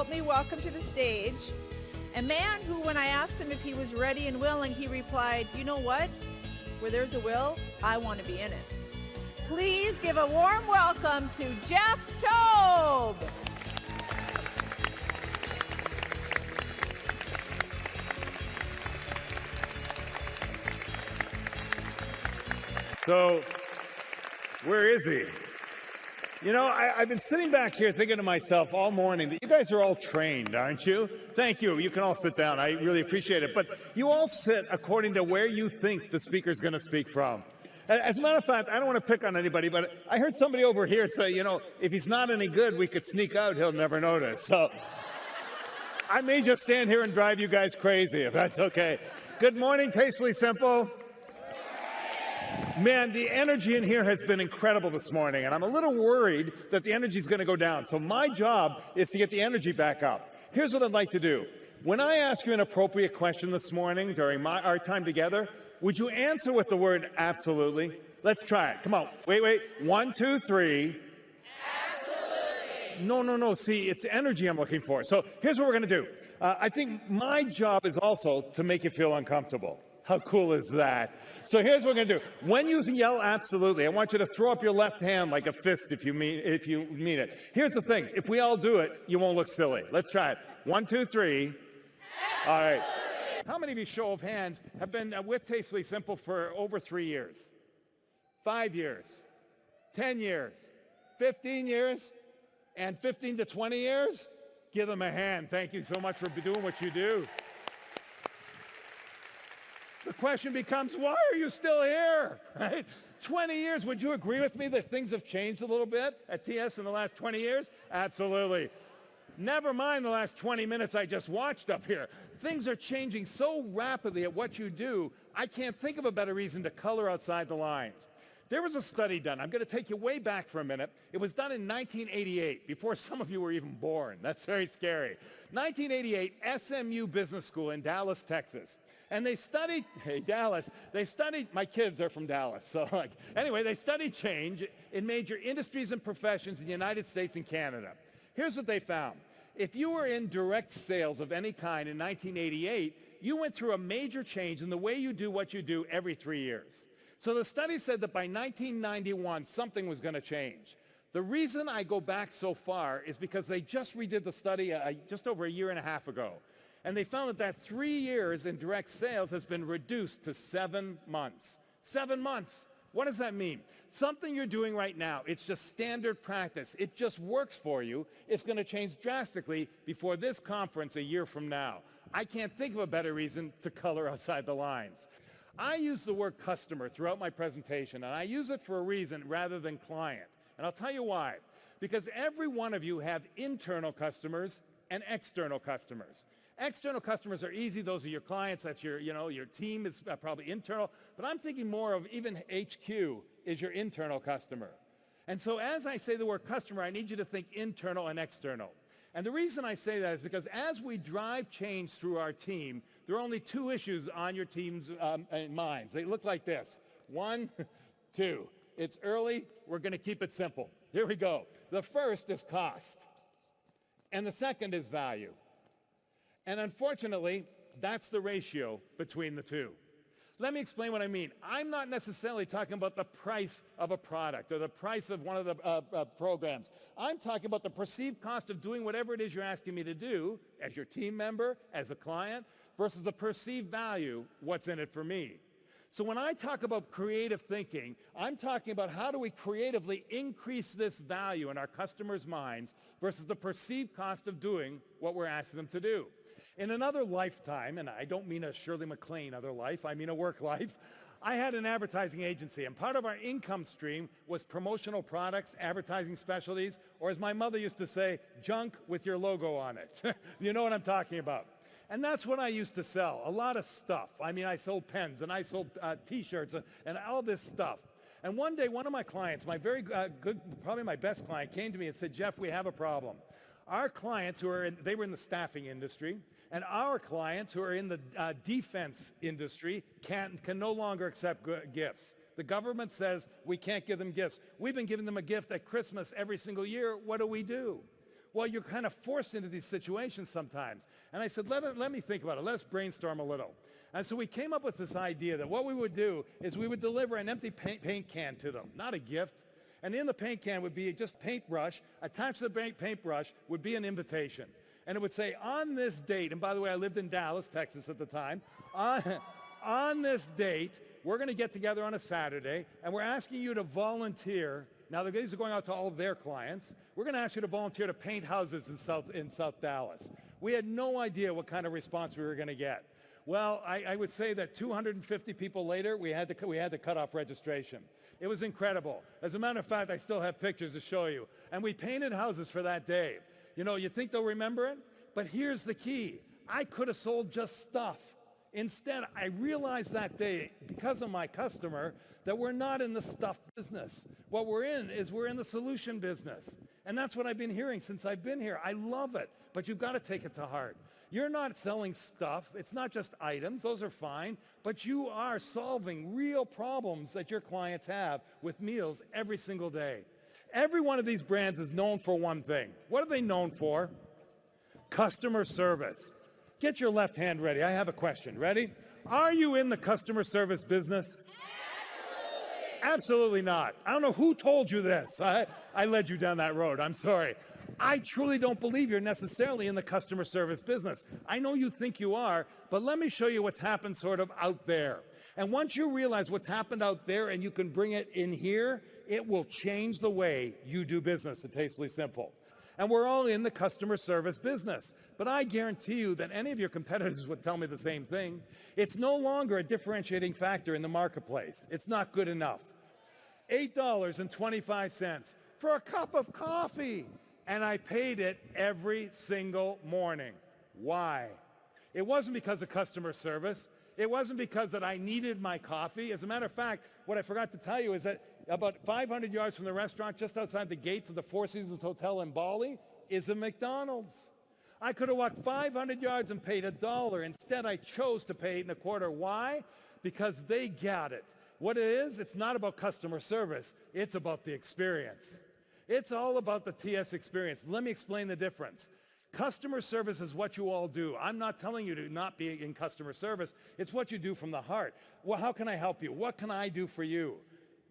help me welcome to the stage a man who, when I asked him if he was ready and willing, he replied, "You know what? Where there's a will, I want to be in it." Please give a warm welcome to Jeff Tobe. So, where is he? You know, I've been sitting back here thinking to myself all morning that you guys are all trained, aren't you? Thank you. You can all sit down. I really appreciate it. But you all sit according to where you think the speaker's going to speak from. As a matter of fact, I don't want to pick on anybody, but I heard somebody over here say, you know, if he's not any good, we could sneak out. He'll never notice. So I may just stand here and drive you guys crazy, if that's okay. Good morning, Tastefully Simple. Man, the energy in here has been incredible this morning, and I'm a little worried that the energy is going to go down. So my job is to get the energy back up. Here's what I'd like to do. When I ask you an appropriate question this morning during our time together, would you answer with the word absolutely? Let's try it. Come on. Wait. 1, 2, 3. Absolutely. No. See, it's energy I'm looking for. So here's what we're going to do. I think my job is also to make you feel uncomfortable. How cool is that? So here's what we're going to do. When you yell absolutely, I want you to throw up your left hand like a fist if you mean it. Here's the thing. If we all do it, you won't look silly. Let's try it. 1, 2, 3. All right. How many of you, show of hands, have been with Tastefully Simple for over 3 years? 5 years? 10 years? 15 years? And 15 to 20 years? Give them a hand. Thank you so much for doing what you do. The question becomes, why are you still here, right? 20 years, would you agree with me that things have changed a little bit at TS in the last 20 years? Absolutely. Never mind the last 20 minutes I just watched up here. Things are changing so rapidly at what you do, I can't think of a better reason to color outside the lines. There was a study done. I'm going to take you way back for a minute. It was done in 1988, before some of you were even born. That's very scary. 1988, SMU Business School in Dallas, Texas. And they studied, my kids are from Dallas. So anyway, they studied change in major industries and professions in the United States and Canada. Here's what they found. If you were in direct sales of any kind in 1988, you went through a major change in the way you do what you do every 3 years. So the study said that by 1991, something was going to change. The reason I go back so far is because they just redid the study just over a year and a half ago. And they found that 3 years in direct sales has been reduced to 7 months. 7 months. What does that mean? Something you're doing right now, it's just standard practice. It just works for you. It's going to change drastically before this conference a year from now. I can't think of a better reason to color outside the lines. I use the word customer throughout my presentation, and I use it for a reason rather than client. And I'll tell you why. Because every one of you have internal customers and external customers. External customers are easy. Those are your clients. That's your team is probably internal. But I'm thinking more of even HQ is your internal customer. And so as I say the word customer, I need you to think internal and external. And the reason I say that is because as we drive change through our team, there are only 2 issues on your team's minds. They look like this. 1, 2. It's early. We're going to keep it simple. Here we go. The first is cost. And the second is value. And unfortunately, that's the ratio between the 2. Let me explain what I mean. I'm not necessarily talking about the price of a product or the price of one of the programs. I'm talking about the perceived cost of doing whatever it is you're asking me to do as your team member, as a client, versus the perceived value, what's in it for me. So when I talk about creative thinking, I'm talking about how do we creatively increase this value in our customers' minds versus the perceived cost of doing what we're asking them to do. In another lifetime, and I don't mean a Shirley MacLaine other life, I mean a work life, I had an advertising agency, and part of our income stream was promotional products, advertising specialties, or as my mother used to say, junk with your logo on it. You know what I'm talking about. And that's what I used to sell, a lot of stuff. I mean, I sold pens, and I sold T-shirts, and all this stuff. And one day, one of my clients, my very good, probably my best client, came to me and said, Jeff, we have a problem. Our clients they were in the staffing industry, and our clients who are in the defense industry can no longer accept gifts. The government says we can't give them gifts. We've been giving them a gift at Christmas every single year. What do? Well, you're kind of forced into these situations sometimes. And I said, let me think about it. Let us brainstorm a little. And so we came up with this idea that what we would do is we would deliver an empty paint can to them, not a gift. And in the paint can would be just paintbrush. Attached to the paintbrush would be an invitation. And it would say, on this date, and by the way, I lived in Dallas, Texas at the time, on this date, we're going to get together on a Saturday, and we're asking you to volunteer. Now, these are going out to all of their clients. We're going to ask you to volunteer to paint houses in South Dallas. We had no idea what kind of response we were going to get. Well, I would say that 250 people later, we had to cut off registration. It was incredible. As a matter of fact, I still have pictures to show you. And we painted houses for that day. You know, you think they'll remember it? But here's the key. I could have sold just stuff. Instead, I realized that day, because of my customer, that we're not in the stuff business. What we're in is we're in the solution business. And that's what I've been hearing since I've been here. I love it, but you've got to take it to heart. You're not selling stuff. It's not just items. Those are fine. But you are solving real problems that your clients have with meals every single day. Every one of these brands is known for one thing. What are they known for? Customer service. Get your left hand ready. I have a question. Ready? Are you in the customer service business? Absolutely not. I don't know who told you this. I led you down that road. I'm sorry. I truly don't believe you're necessarily in the customer service business. I know you think you are, but let me show you what's happened sort of out there. And once you realize what's happened out there and you can bring it in here, it will change the way you do business at Tastefully Simple. And we're all in the customer service business. But I guarantee you that any of your competitors would tell me the same thing. It's no longer a differentiating factor in the marketplace. It's not good enough. $8.25 for a cup of coffee. And I paid it every single morning. Why? It wasn't because of customer service. It wasn't because that I needed my coffee. As a matter of fact, what I forgot to tell you is that about 500 yards from the restaurant, just outside the gates of the Four Seasons Hotel in Bali, is a McDonald's. I could have walked 500 yards and paid $1. Instead, I chose to pay $8.25. Why? Because they got it. What it is, it's not about customer service. It's about the experience. It's all about the TS experience. Let me explain the difference. Customer service is what you all do. I'm not telling you to not be in customer service. It's what you do from the heart. Well, how can I help you? What can I do for you?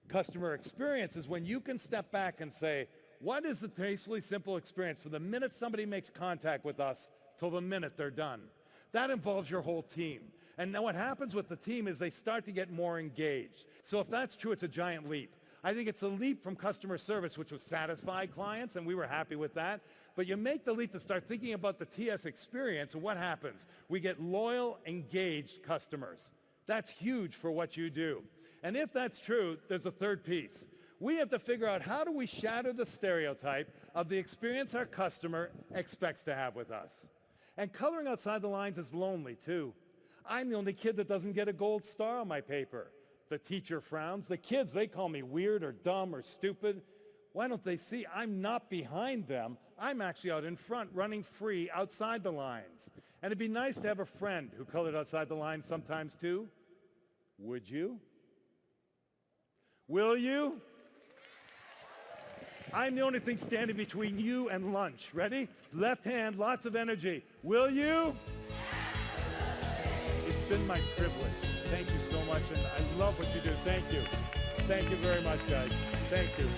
Customer experience is when you can step back and say, what is the Tastefully Simple experience from the minute somebody makes contact with us till the minute they're done? That involves your whole team. And then what happens with the team is they start to get more engaged. So if that's true, it's a giant leap. I think it's a leap from customer service, which was satisfy clients, and we were happy with that. But you make the leap to start thinking about the TS experience, and what happens? We get loyal, engaged customers. That's huge for what you do. And if that's true, there's a third piece. We have to figure out, how do we shatter the stereotype of the experience our customer expects to have with us? And coloring outside the lines is lonely, too. I'm the only kid that doesn't get a gold star on my paper. The teacher frowns. The kids, they call me weird or dumb or stupid. Why don't they see I'm not behind them? I'm actually out in front, running free outside the lines. And it'd be nice to have a friend who colored outside the lines sometimes, too. Would you? Will you? I'm the only thing standing between you and lunch. Ready? Left hand, lots of energy. Will you? It's been my privilege. Thank you so much, and I love what you do. Thank you. Thank you very much, guys. Thank you.